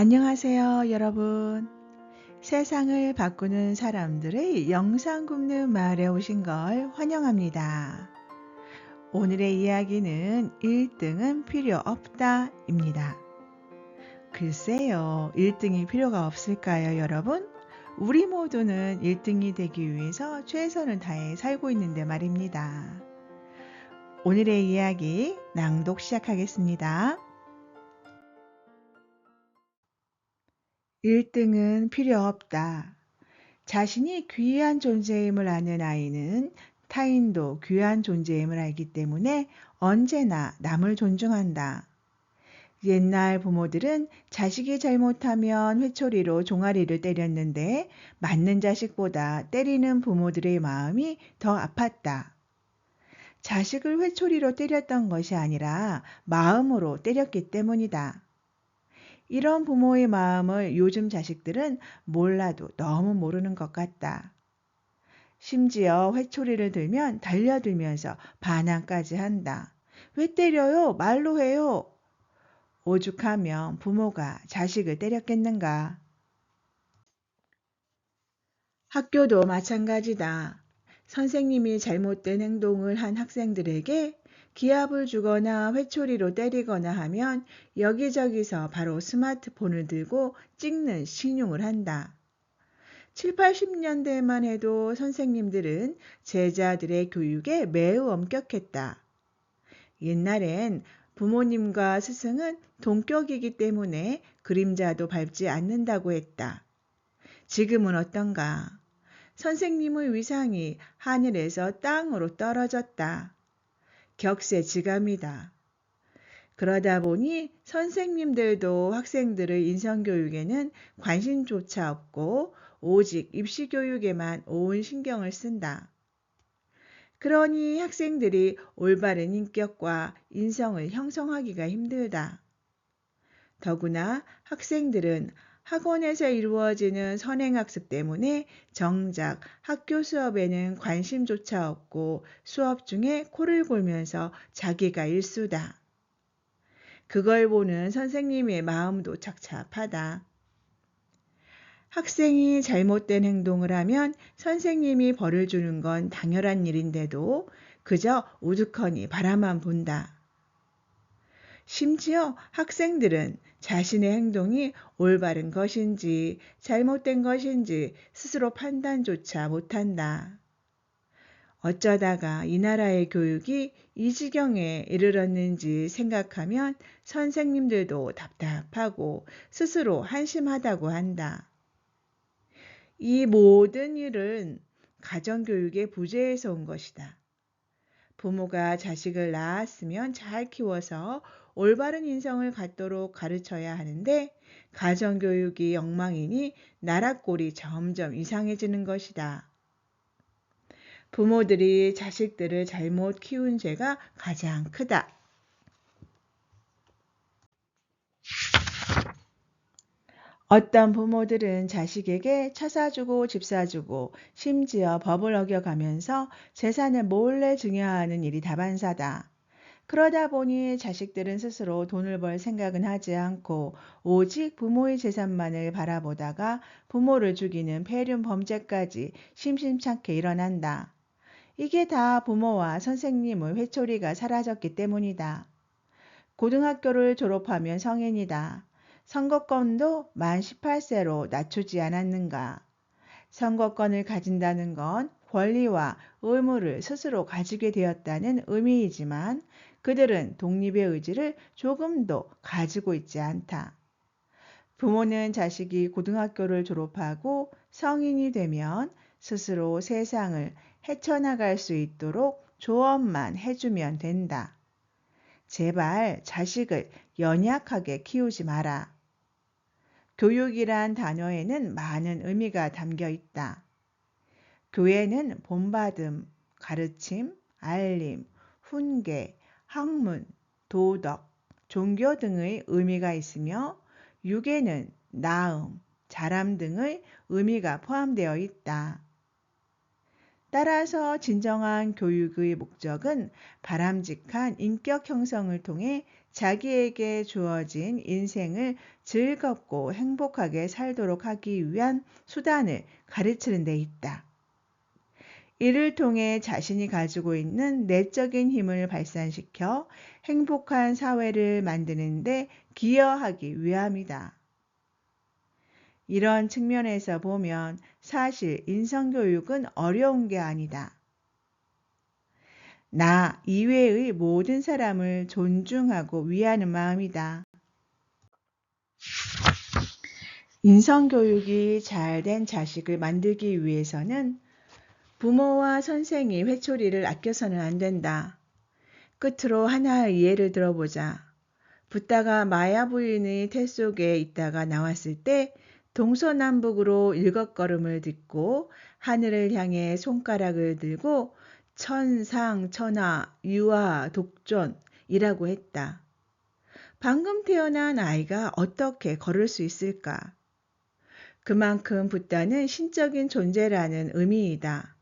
안녕하세요, 여러분. 세상을 바꾸는 사람들의 영상 굽는 마을에 오신 걸 환영합니다. 오늘의 이야기는 1등은 필요 없다입니다. 글쎄요, 1등이 필요가 없을까요, 여러분? 우리 모두는 1등이 되기 위해서 최선을 다해 살고 있는데 말입니다. 오늘의 이야기 낭독 시작하겠습니다. 1등은 필요 없다. 자신이 귀한 존재임을 아는 아이는 타인도 귀한 존재임을 알기 때문에 언제나 남을 존중한다. 옛날 부모들은 자식이 잘못하면 회초리로 종아리를 때렸는데 맞는 자식보다 때리는 부모들의 마음이 더 아팠다. 자식을 회초리로 때렸던 것이 아니라 마음으로 때렸기 때문이다. 이런 부모의 마음을 요즘 자식들은 몰라도 너무 모르는 것 같다. 심지어 회초리를 들면 달려들면서 반항까지 한다. 왜 때려요? 말로 해요. 오죽하면 부모가 자식을 때렸겠는가. 학교도 마찬가지다. 선생님이 잘못된 행동을 한 학생들에게 기합을 주거나 회초리로 때리거나 하면 여기저기서 바로 스마트폰을 들고 찍는 신용을 한다. 7, 80년대만 해도 선생님들은 제자들의 교육에 매우 엄격했다. 옛날엔 부모님과 스승은 동격이기 때문에 그림자도 밟지 않는다고 했다. 지금은 어떤가? 선생님의 위상이 하늘에서 땅으로 떨어졌다. 격세지감이다. 그러다 보니 선생님들도 학생들의 인성교육에는 관심조차 없고 오직 입시교육에만 온 신경을 쓴다. 그러니 학생들이 올바른 인격과 인성을 형성하기가 힘들다. 더구나 학생들은 학원에서 이루어지는 선행학습 때문에 정작 학교 수업에는 관심조차 없고 수업 중에 코를 골면서 자기가 일수다. 그걸 보는 선생님의 마음도 착잡하다. 학생이 잘못된 행동을 하면 선생님이 벌을 주는 건 당연한 일인데도 그저 우두커니 바라만 본다. 심지어 학생들은 자신의 행동이 올바른 것인지 잘못된 것인지 스스로 판단조차 못한다. 어쩌다가 이 나라의 교육이 이 지경에 이르렀는지 생각하면 선생님들도 답답하고 스스로 한심하다고 한다. 이 모든 일은 가정교육의 부재에서 온 것이다. 부모가 자식을 낳았으면 잘 키워서 올바른 인성을 갖도록 가르쳐야 하는데 가정교육이 엉망이니 나라 꼴이 점점 이상해지는 것이다. 부모들이 자식들을 잘못 키운 죄가 가장 크다. 어떤 부모들은 자식에게 차 사주고 집 사주고 심지어 법을 어겨가면서 재산을 몰래 증여하는 일이 다반사다. 그러다 보니 자식들은 스스로 돈을 벌 생각은 하지 않고 오직 부모의 재산만을 바라보다가 부모를 죽이는 폐륜 범죄까지 심심찮게 일어난다. 이게 다 부모와 선생님의 회초리가 사라졌기 때문이다. 고등학교를 졸업하면 성인이다. 선거권도 만 18세로 낮추지 않았는가? 선거권을 가진다는 건 권리와 의무를 스스로 가지게 되었다는 의미이지만 그들은 독립의 의지를 조금도 가지고 있지 않다. 부모는 자식이 고등학교를 졸업하고 성인이 되면 스스로 세상을 헤쳐나갈 수 있도록 조언만 해주면 된다. 제발 자식을 연약하게 키우지 마라. 교육이란 단어에는 많은 의미가 담겨 있다. 교회는 본받음, 가르침, 알림, 훈계, 학문, 도덕, 종교 등의 의미가 있으며 육에는 나음, 자람 등의 의미가 포함되어 있다. 따라서 진정한 교육의 목적은 바람직한 인격 형성을 통해 자기에게 주어진 인생을 즐겁고 행복하게 살도록 하기 위한 수단을 가르치는 데 있다. 이를 통해 자신이 가지고 있는 내적인 힘을 발산시켜 행복한 사회를 만드는 데 기여하기 위함이다. 이런 측면에서 보면 사실 인성교육은 어려운 게 아니다. 나 이외의 모든 사람을 존중하고 위하는 마음이다. 인성교육이 잘된 자식을 만들기 위해서는 부모와 선생이 회초리를 아껴서는 안 된다. 끝으로 하나의 예를 들어보자. 붓다가 마야 부인의 태 속에 있다가 나왔을 때 동서남북으로 일걱걸음을 딛고 하늘을 향해 손가락을 들고 천상, 천하, 유아, 독존이라고 했다. 방금 태어난 아이가 어떻게 걸을 수 있을까? 그만큼 붓다는 신적인 존재라는 의미이다.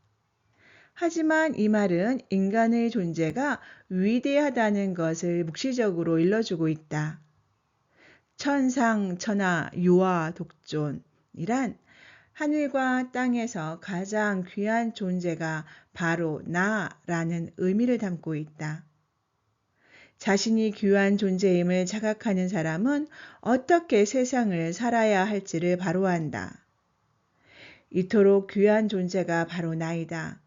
하지만 이 말은 인간의 존재가 위대하다는 것을 묵시적으로 일러주고 있다. 천상, 천하, 유아, 독존이란 하늘과 땅에서 가장 귀한 존재가 바로 나라는 의미를 담고 있다. 자신이 귀한 존재임을 자각하는 사람은 어떻게 세상을 살아야 할지를 바로 안다. 이토록 귀한 존재가 바로 나이다.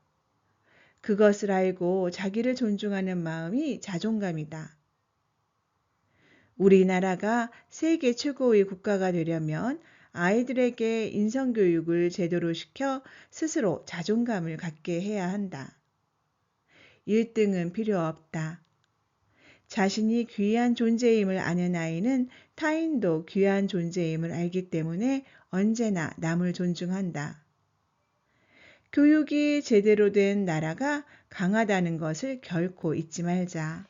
그것을 알고 자기를 존중하는 마음이 자존감이다. 우리나라가 세계 최고의 국가가 되려면 아이들에게 인성교육을 제대로 시켜 스스로 자존감을 갖게 해야 한다. 1등은 필요 없다. 자신이 귀한 존재임을 아는 아이는 타인도 귀한 존재임을 알기 때문에 언제나 남을 존중한다. 교육이 제대로 된 나라가 강하다는 것을 결코 잊지 말자.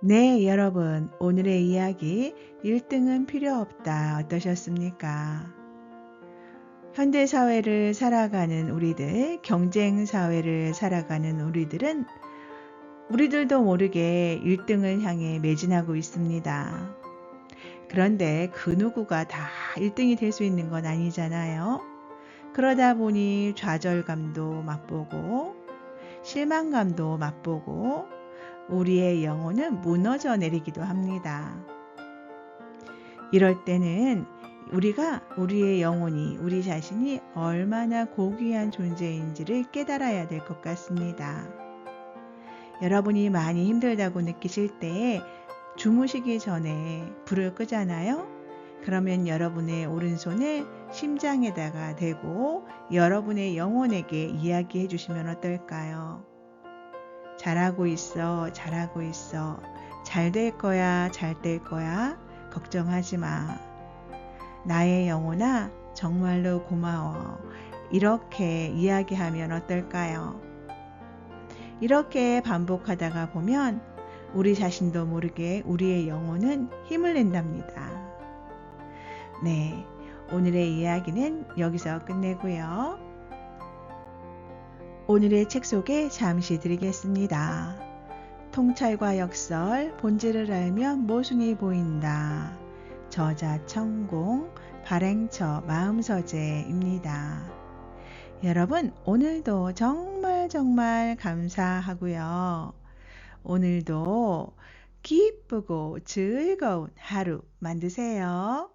네, 여러분, 오늘의 이야기 1등은 필요 없다. 어떠셨습니까? 현대사회를 살아가는 우리들, 경쟁사회를 살아가는 우리들은 우리들도 모르게 1등을 향해 매진하고 있습니다. 그런데 그 누구가 다 1등이 될 수 있는 건 아니잖아요. 그러다 보니 좌절감도 맛보고 실망감도 맛보고 우리의 영혼은 무너져 내리기도 합니다. 이럴 때는 우리가 우리의 영혼이, 우리 자신이 얼마나 고귀한 존재인지를 깨달아야 될 것 같습니다. 여러분이 많이 힘들다고 느끼실 때 주무시기 전에 불을 끄잖아요. 그러면 여러분의 오른손을 심장에다가 대고 여러분의 영혼에게 이야기해 주시면 어떨까요? 잘하고 있어, 잘하고 있어. 잘 될 거야, 잘 될 거야. 걱정하지 마. 나의 영혼아, 정말로 고마워. 이렇게 이야기하면 어떨까요? 이렇게 반복하다가 보면 우리 자신도 모르게 우리의 영혼은 힘을 낸답니다. 네, 오늘의 이야기는 여기서 끝내고요. 오늘의 책 소개 잠시 드리겠습니다. 통찰과 역설, 본질을 알면 모순이 보인다. 저자 천공, 발행처 마음서재입니다. 여러분, 오늘도 정말 감사하고요. 오늘도 기쁘고 즐거운 하루 만드세요.